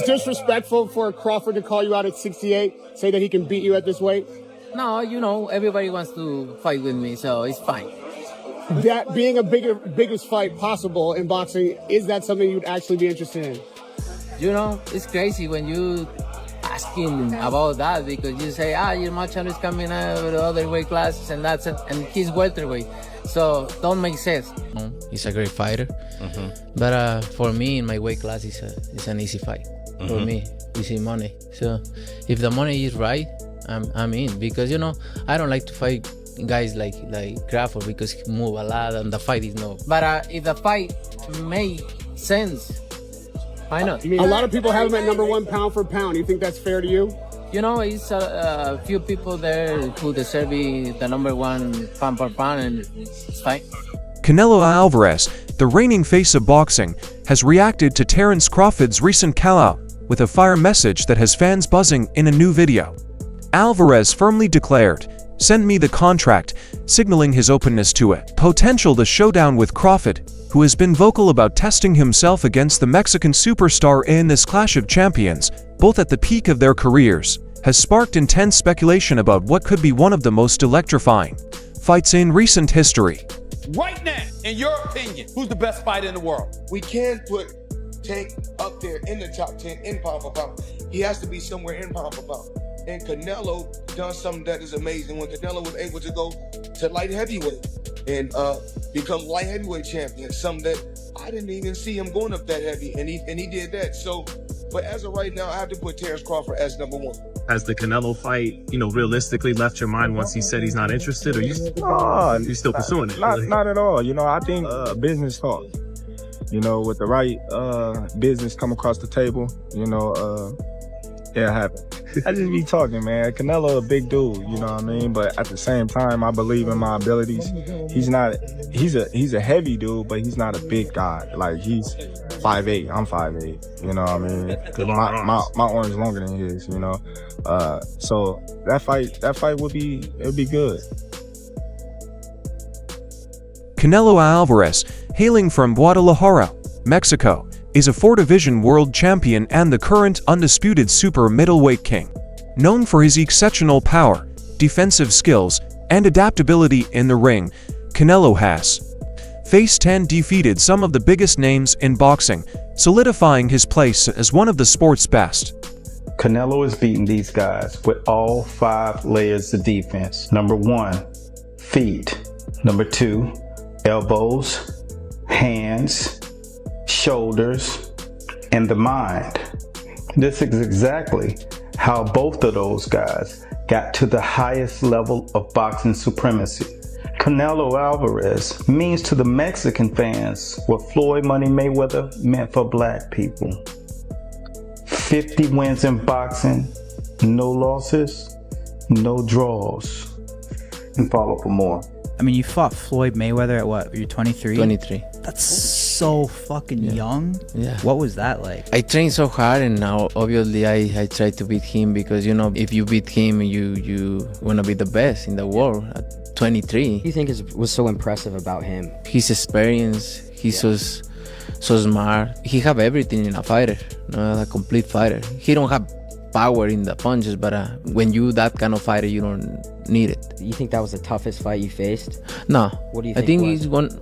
disrespectful for Crawford to call you out at 68, say that he can beat you at this weight? No, you know, everybody wants to fight with me, so it's fine. That being a biggest fight possible in boxing, is that something you'd actually be interested in? You know, it's crazy when you asking about that, because you say, your Machado is coming out of the other weight classes and that's it, and he's welterweight. So don't make sense. He's a great fighter, but for me in my weight class, it's an easy fight. For me, easy money. So if the money is right, I'm in, because you know I don't like to fight guys like Crawford because he move a lot and the fight is no. But if the fight make sense, why not? A lot of people have him at #1 pound for pound. You think that's fair to you? You know, it's a few people there who deserve the #1 pound for pound, and it's fine. Canelo Alvarez, the reigning face of boxing, has reacted to Terence Crawford's recent call-out with a fire message that has fans buzzing in a new video. Alvarez firmly declared, "Send me the contract," signaling his openness to a potential showdown with Crawford, who has been vocal about testing himself against the Mexican superstar in this clash of champions, both at the peak of their careers, has sparked intense speculation about what could be one of the most electrifying fights in recent history. Right now, in your opinion, who's the best fighter in the world? We can put Tank up there in the top 10 in pound for pound. He has to be somewhere in pound for pound. And Canelo done something that is amazing when Canelo was able to go to light heavyweight and become light heavyweight champion, something that I didn't even see him going up that heavy, and he did that. So, but as of right now, I have to put Terence Crawford as #1. Has the Canelo fight, realistically left your mind once he said he's not interested, or you still pursuing it? Not at all. I think business talk. With the right business come across the table, it'll happen. I just be talking, man. Canelo a big dude, you know what I mean? But at the same time, I believe in my abilities. He's a heavy dude, but he's not a big guy. Like, he's 5'8", I'm 5'8", you know what I mean? My arm's longer than his, so that fight would be good. Canelo Alvarez, hailing from Guadalajara, Mexico, is a 4-division world champion and the current undisputed super middleweight king. Known for his exceptional power, defensive skills, and adaptability in the ring, Canelo has faced and defeated some of the biggest names in boxing, solidifying his place as one of the sport's best. Canelo has beaten these guys with all 5 layers of defense. #1, feet. #2, elbows, hands, shoulders, and the mind. This is exactly how both of those guys got to the highest level of boxing supremacy. Canelo Alvarez means to the Mexican fans what Floyd Money Mayweather meant for black people. 50 wins in boxing, no losses, no draws. And follow for more. I mean, you fought Floyd Mayweather at what? You're 23? 23. That's so fucking young. Yeah. What was that like? I trained so hard, and now obviously I try to beat him, because if you beat him, you want to be the best in the world at 23. What do you think was so impressive about him? His experience. He's so smart. He have everything in a fighter, a complete fighter. He don't have power in the punches, but when you that kind of fighter, you don't need it. You think that was the toughest fight you faced? No. What do you think? I think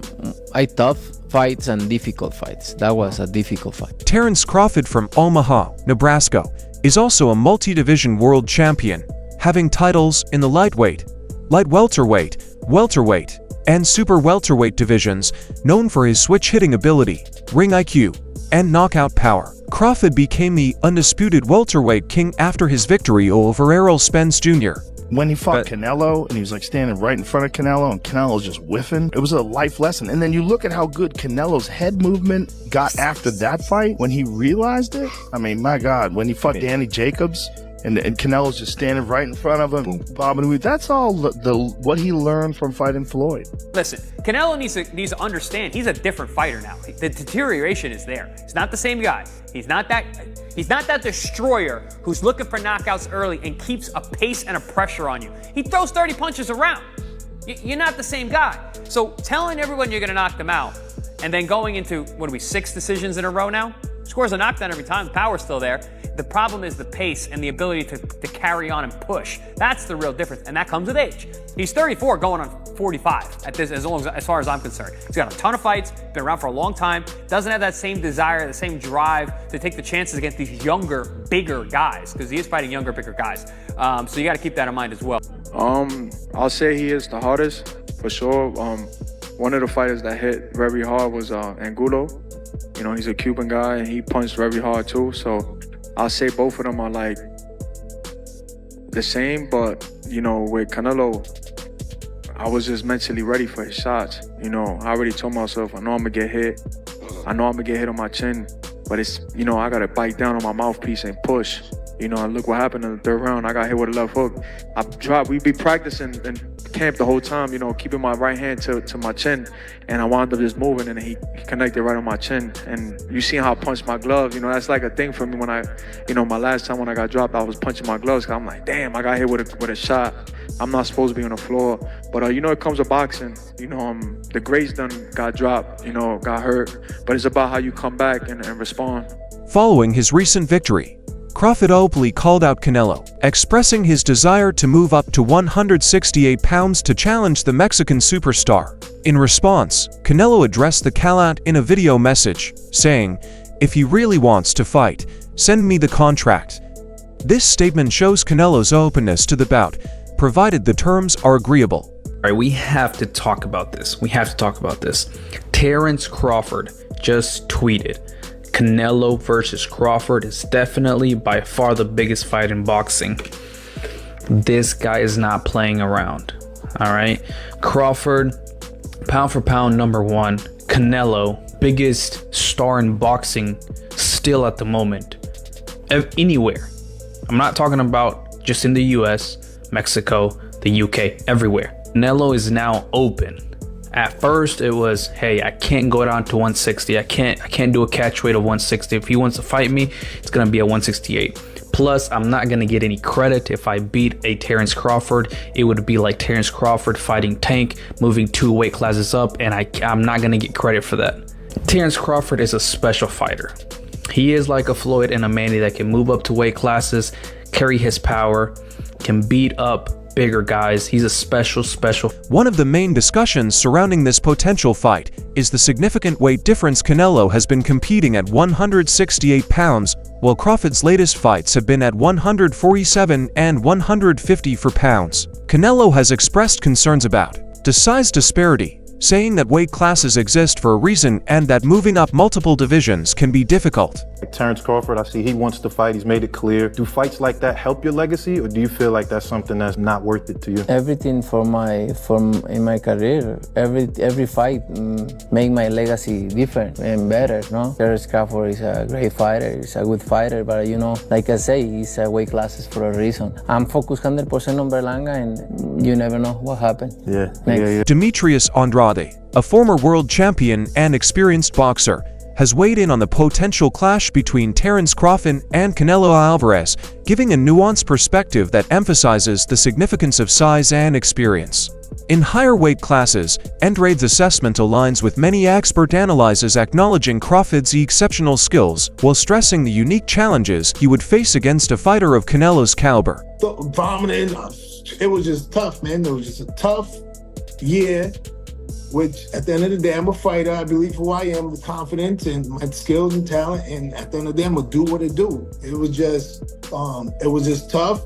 it's tough fights and difficult fights. That was a difficult fight. Terence Crawford from Omaha, Nebraska, is also a multi-division world champion, having titles in the lightweight, light welterweight, welterweight, and super welterweight divisions, known for his switch-hitting ability, ring IQ, and knockout power. Crawford became the undisputed welterweight king after his victory over Errol Spence Jr. When he fought Canelo, and he was like standing right in front of Canelo, and Canelo was just whiffing, it was a life lesson. And then you look at how good Canelo's head movement got after that fight, when he realized it. I mean, my God, when he fought Danny Jacobs, and Canelo's just standing right in front of him, bobbing. That's all what he learned from fighting Floyd. Listen, Canelo needs to understand he's a different fighter now. The deterioration is there. He's not the same guy. He's not that destroyer who's looking for knockouts early and keeps a pace and a pressure on you. He throws 30 punches around. You're not the same guy. So telling everyone you're going to knock them out and then going into, 6 decisions in a row now? It's Scores a knockdown every time. The power's still there. The problem is the pace and the ability to carry on and push. That's the real difference, and that comes with age. He's 34 going on 45 at this, as far as I'm concerned. He's got a ton of fights, been around for a long time, doesn't have that same desire, the same drive to take the chances against these younger, bigger guys, because he is fighting younger, bigger guys. So you got to keep that in mind as well. I'll say he is the hardest, for sure. One of the fighters that hit very hard was Angulo. You know, he's a Cuban guy, and he punched very hard too, so I'll say both of them are like the same, but you know, with Canelo, I was just mentally ready for his shots. You know, I already told myself, I know I'm gonna get hit. I know I'm gonna get hit on my chin, but it's, you know, I gotta bite down on my mouthpiece and push. You know, and look what happened in the third round. I got hit with a left hook. We'd be practicing in camp the whole time, you know, keeping my right hand to my chin, and I wound up just moving, and he connected right on my chin. And you see how I punched my gloves, you know, that's like a thing for me when my last time when I got dropped, I was punching my gloves, 'cause I'm like, damn, I got hit with a shot. I'm not supposed to be on the floor. But, you know, it comes with boxing. You know, the greats done got dropped, you know, got hurt. But it's about how you come back and respond. Following his recent victory, Crawford openly called out Canelo, expressing his desire to move up to 168 pounds to challenge the Mexican superstar. In response, Canelo addressed the callout in a video message, saying, "If he really wants to fight, send me the contract." This statement shows Canelo's openness to the bout, provided the terms are agreeable. All right, we have to talk about this. Terence Crawford just tweeted, Canelo versus Crawford is definitely by far the biggest fight in boxing. This guy is not playing around. All right. Crawford, pound for pound, #1. Canelo, biggest star in boxing still at the moment. Anywhere. I'm not talking about just in the US, Mexico, the UK, everywhere. Canelo is now open. At first it was, hey, I can't go down to 160. I can't do a catch weight of 160. If he wants to fight me, it's gonna be at 168. Plus, I'm not gonna get any credit if I beat a Terence Crawford. It would be like Terence Crawford fighting Tank, moving 2 weight classes up, and I'm not gonna get credit for that. Terence Crawford is a special fighter. He is like a Floyd and a Manny that can move up to weight classes, carry his power, can beat up bigger guys. He's a special. One of the main discussions surrounding this potential fight is the significant weight difference. Canelo has been competing at 168 pounds, while Crawford's latest fights have been at 147 and 154 pounds. Canelo has expressed concerns about the size disparity, saying that weight classes exist for a reason and that moving up multiple divisions can be difficult. Terence Crawford, I see he wants to fight. He's made it clear. Do fights like that help your legacy, or do you feel like that's something that's not worth it to you? Everything in my career, every fight make my legacy different and better. No, Terence Crawford is a great fighter. He's a good fighter, but you know, like I say, he's a weight classes for a reason. I'm focused 100% on Berlanga, and you never know what happened. Demetrius Andrade, a former world champion and experienced boxer, has weighed in on the potential clash between Terence Crawford and Canelo Alvarez, giving a nuanced perspective that emphasizes the significance of size and experience. In higher weight classes, Andrade's assessment aligns with many expert analyses, acknowledging Crawford's exceptional skills while stressing the unique challenges he would face against a fighter of Canelo's caliber. Vomiting, it was just tough, man. It was just a tough year. Which at the end of the day, I'm a fighter. I believe who I am, the confidence and my skills and talent. And at the end of the day, I'm gonna do what I do. It was just tough.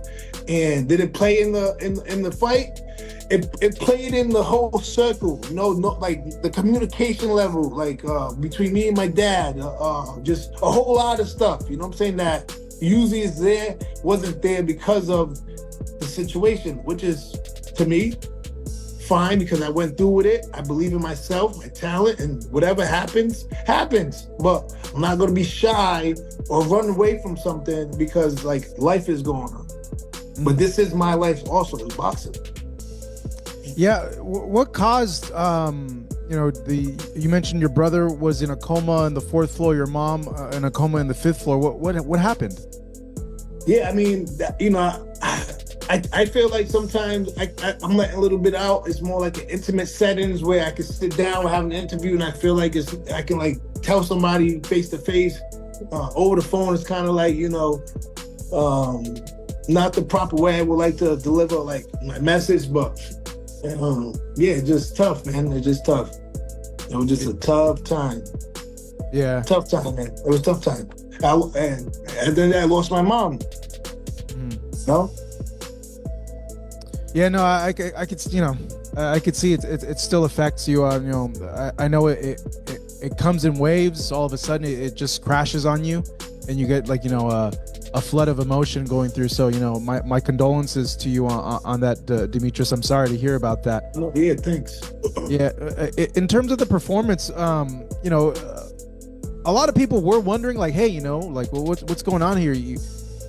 And did it play in the fight? It played in the whole circle. No, like the communication level, like between me and my dad, just a whole lot of stuff. You know what I'm saying? That usually is there, wasn't there because of the situation, which is to me fine, because I went through with it. I believe in myself, my talent, and whatever happens, happens. But I'm not gonna be shy or run away from something because like life is going on. But this is my life also, is boxing. Yeah, what caused, you mentioned your brother was in a coma on the 4th floor, your mom in a coma in the 5th floor. What happened? Yeah, I mean, I feel like sometimes I'm letting a little bit out. It's more like an intimate settings where I can sit down and have an interview, and I feel like I can like tell somebody face to face Over the phone is kind of like, you know, not the proper way I would like to deliver like my message, but yeah, just tough, man. It's just tough. It was just a tough time. Yeah. Tough time, man. It was a tough time. And then I lost my mom. No? Yeah, no, I could, you know, I could see it still affects you. You know, I know it comes in waves. All of a sudden, it just crashes on you, and you get like, you know, a flood of emotion going through. So, you know, my condolences to you on that, Demetrius. I'm sorry to hear about that. Yeah, thanks. Yeah, in terms of the performance, you know, a lot of people were wondering, like, hey, you know, like, well, what's going on here?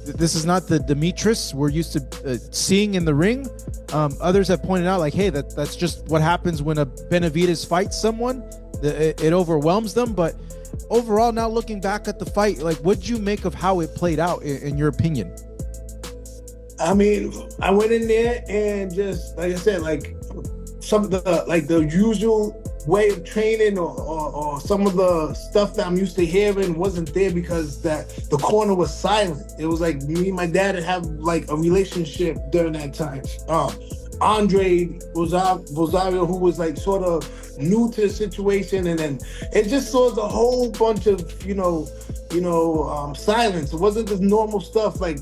This is not the Demetrius we're used to seeing in the ring. Others have pointed out, like, hey, that's just what happens when a Benavidez fights someone. It overwhelms them. But overall, now looking back at the fight, like, what'd you make of how it played out, in your opinion? I mean, I went in there and just, like I said, like some of the usual way of training or some of the stuff that I'm used to hearing wasn't there because the corner was silent. It was like me and my dad had like a relationship during that time. Andre Rosario, who was like sort of new to the situation, and then it just was a whole bunch of silence. It wasn't this normal stuff, like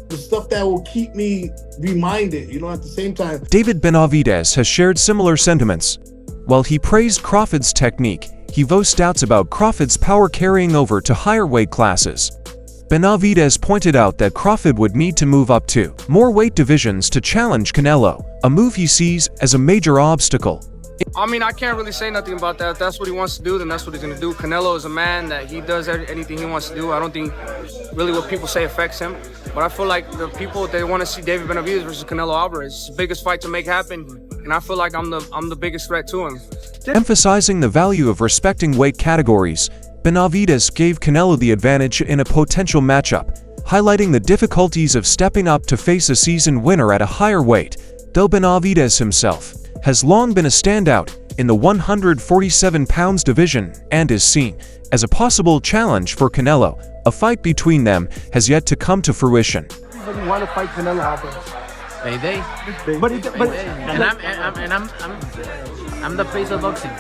the stuff that will keep me reminded, you know, at the same time. David Benavidez has shared similar sentiments. While he praised Crawford's technique, he voiced doubts about Crawford's power carrying over to higher weight classes. Benavidez pointed out that Crawford would need to move up to more weight divisions to challenge Canelo, a move he sees as a major obstacle. I mean, I can't really say nothing about that. If that's what he wants to do, then that's what he's going to do. Canelo is a man that he does anything he wants to do. I don't think really what people say affects him. But I feel like the people, they want to see David Benavidez versus Canelo Alvarez. It's the biggest fight to make happen, and I feel like I'm the biggest threat to him. Emphasizing the value of respecting weight categories, Benavidez gave Canelo the advantage in a potential matchup, highlighting the difficulties of stepping up to face a seasoned winner at a higher weight, though Benavidez himself has long been a standout in the 147 pounds division and is seen as a possible challenge for Canelo. A fight between them has yet to come to fruition. Everybody want to fight Canelo Alvarez. Payday. I'm the face of boxing.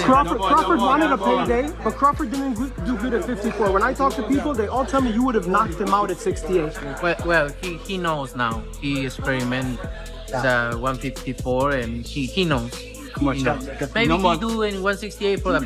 Crawford wanted a payday, but Crawford didn't do good at 54. When I talk to people, they all tell me you would have knocked him out at 68. Well, he knows now. He experiment the 154, and he knows. Maybe he do in 168 for a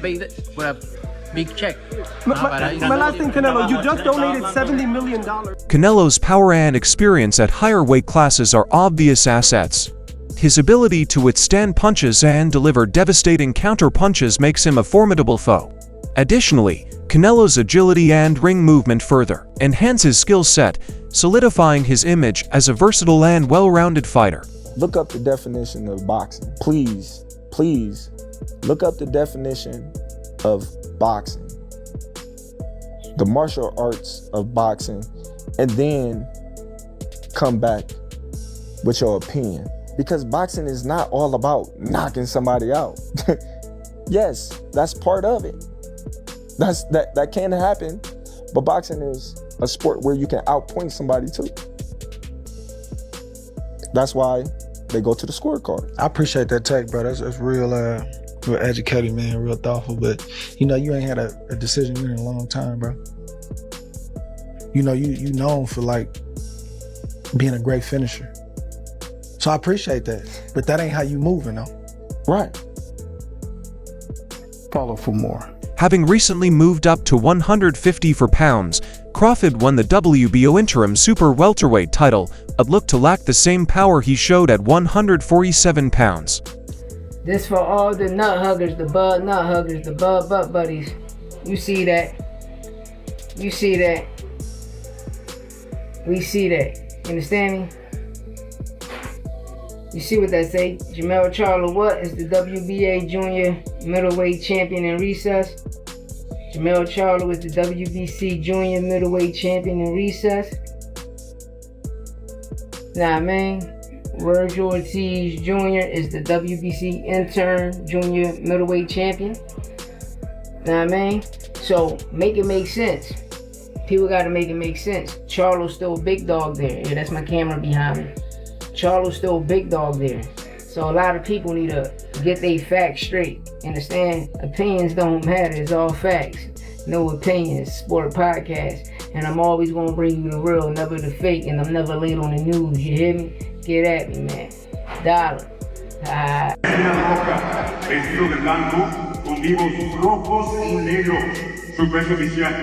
big check. My last thing, Canelo, you just donated $70 million. Canelo's power and experience at higher weight classes are obvious assets. His ability to withstand punches and deliver devastating counter-punches makes him a formidable foe. Additionally, Canelo's agility and ring movement further enhance his skill set, solidifying his image as a versatile and well-rounded fighter. Look up the definition of boxing. Please, please, look up the definition of boxing. The martial arts of boxing, and then come back with your opinion. Because boxing is not all about knocking somebody out. Yes, that's part of it. That can happen, but boxing is a sport where you can outpoint somebody too. That's why they go to the scorecard. I appreciate that take, bro. That's real educated, man, real thoughtful. But you know, you ain't had a decision winner in a long time, bro. You know, you known for like being a great finisher. So I appreciate that, but that ain't how you moving though. Right. Follow for more. Having recently moved up to 154 pounds, Crawford won the WBO interim super welterweight title, but looked to lack the same power he showed at 147 pounds. This for all the nut huggers, the bud nut huggers, the bud butt buddies. You see that? You see that? We see that. You understand me? You see what that say? Jamel Charlo what is the WBA junior middleweight champion in recess. Jamel Charlo is the WBC junior middleweight champion in recess. Nah, man. Virgil Ortiz Jr. is the WBC intern junior middleweight champion. Nah, man. So make it make sense. People gotta make it make sense. Charlo's still a big dog there. Yeah, that's my camera behind me. Charlo's still a big dog there. So a lot of people need to get their facts straight. Understand? Opinions don't matter, it's all facts. No opinions, sport podcast. And I'm always gonna bring you the real, never the fake, and I'm never late on the news, you hear me? Get at me, man. Dollar. Vestido de blanco, con vivos rojos y negros. Su peso oficial,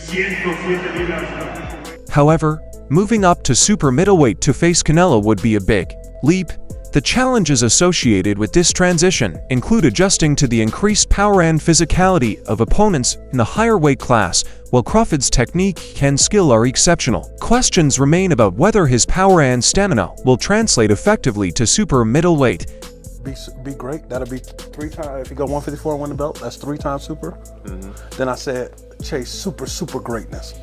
107 libras. However, moving up to super middleweight to face Canelo would be a big leap. The challenges associated with this transition include adjusting to the increased power and physicality of opponents in the higher weight class, while Crawford's technique and skill are exceptional. Questions remain about whether his power and stamina will translate effectively to super middleweight. Be great. That'll be 3 times. If you go 154 and win the belt, that's 3 times super. Then I said, chase super greatness.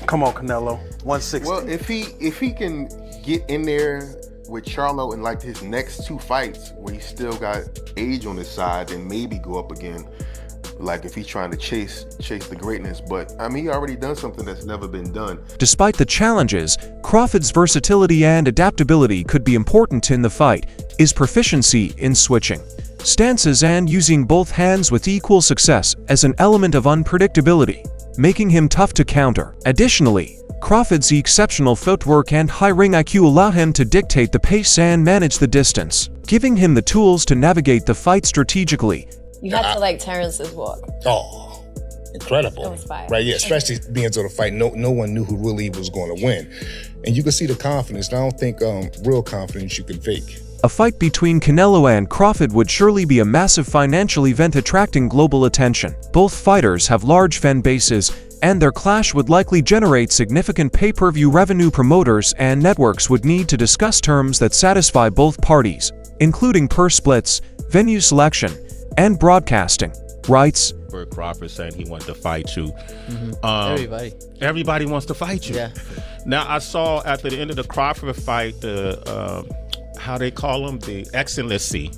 Come on, Canelo. 160. Well, if he can get in there with Charlo in like his next 2 fights where he still got age on his side, then maybe go up again. Like if he's trying to chase the greatness. But I mean, he already done something that's never been done. Despite the challenges, Crawford's versatility and adaptability could be important in the fight. His proficiency in switching stances and using both hands with equal success as an element of unpredictability, making him tough to counter. Additionally, Crawford's exceptional footwork and high ring IQ allow him to dictate the pace and manage the distance, giving him the tools to navigate the fight strategically. You had to like Terence's walk. Oh, incredible. It was fire. Right, yeah, especially being to the fight, no one knew who really was going to win. And you could see the confidence. And I don't think real confidence you can fake. A fight between Canelo and Crawford would surely be a massive financial event attracting global attention. Both fighters have large fan bases, and their clash would likely generate significant pay-per-view revenue. Promoters and networks would need to discuss terms that satisfy both parties, including purse splits, venue selection, and broadcasting rights. Crawford saying he wanted to fight you. Everybody wants to fight you. Yeah. Now I saw at the end of the Crawford fight, how they call him, the Excellency,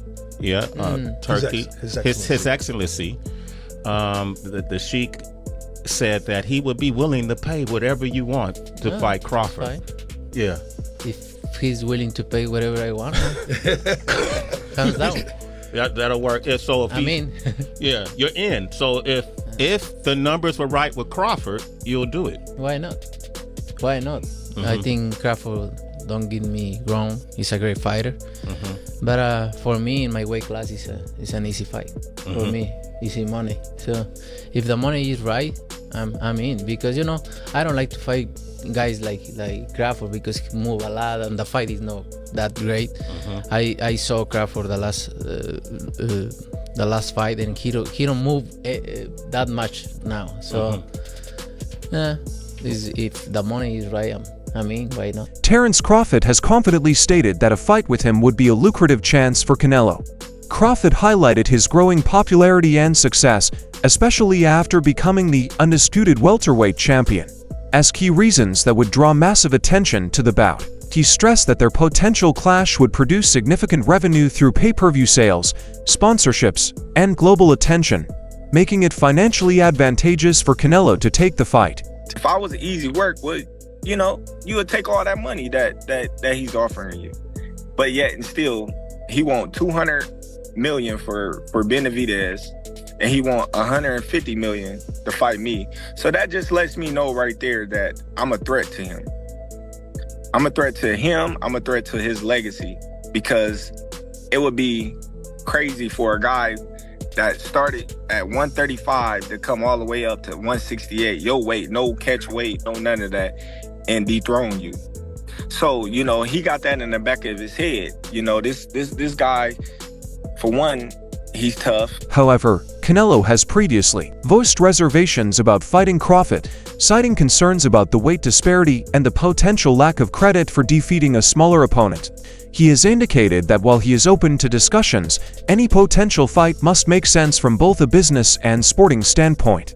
Turkey, his Excellency. The Sheik said that he would be willing to pay whatever you want to fight Crawford. Fine. Yeah. If he's willing to pay whatever I want, comes down. That'll work. So if yeah, you're in. So if the numbers were right with Crawford, you'll do it. Why not? Why not? I think Crawford, don't get me wrong, he's a great fighter. But for me, in my weight class, it's an easy fight. For me, easy money. So if the money is right, I'm in, because I don't like to fight guys like Crawford because he move a lot and the fight is not that great. I saw Crawford the last fight and he don't move that much now. So if the money is right, I mean, why not? Terence Crawford has confidently stated that a fight with him would be a lucrative chance for Canelo. Crawford highlighted his growing popularity and success, especially after becoming the undisputed welterweight champion, as key reasons that would draw massive attention to the bout. He stressed that their potential clash would produce significant revenue through pay-per-view sales, sponsorships, and global attention, making it financially advantageous for Canelo to take the fight. If I was an easy work, you would take all that money that he's offering you. But yet and still, he want 200 million for Benavidez, and he want 150 million to fight me. So that just lets me know right there that I'm a threat to him. I'm a threat to him. I'm a threat to his legacy, because it would be crazy for a guy that started at 135 to come all the way up to 168, your weight, no catch weight, no none of that, and dethrone you. So, he got that in the back of his head. This guy, for one, he's tough. However, Canelo has previously voiced reservations about fighting Crawford, citing concerns about the weight disparity and the potential lack of credit for defeating a smaller opponent. He has indicated that while he is open to discussions, any potential fight must make sense from both a business and sporting standpoint.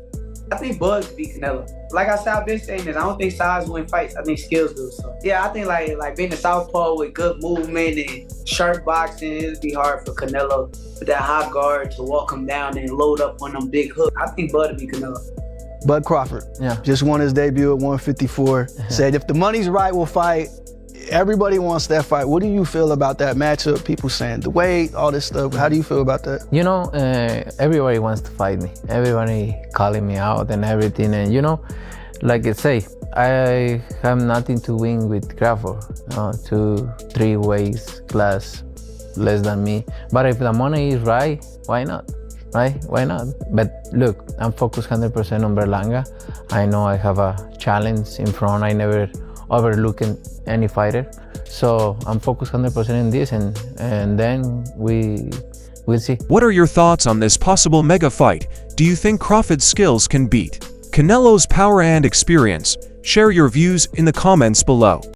I think Bud could beat Canelo. Like I said, I've been saying this, I don't think size win fights, I think skills do. So yeah, I think like being a southpaw with good movement and sharp boxing, it'd be hard for Canelo with that high guard to walk him down and load up on them big hooks. I think Bud would beat Canelo. Bud Crawford. Yeah. Just won his debut at 154. Said if the money's right, we'll fight. Everybody wants that fight. What do you feel about that matchup? People saying the weight, all this stuff. How do you feel about that? You know, everybody wants to fight me. Everybody calling me out and everything. And you know, like I say, I have nothing to win with Crawford. 2-3 weights class less than me. But if the money is right, why not? Right? Why not? But look, I'm focused 100% on Berlanga. I know I have a challenge in front. I never overlook any fighter. So I'm focused 100% in this, and then we'll see. What are your thoughts on this possible mega fight? Do you think Crawford's skills can beat Canelo's power and experience? Share your views in the comments below.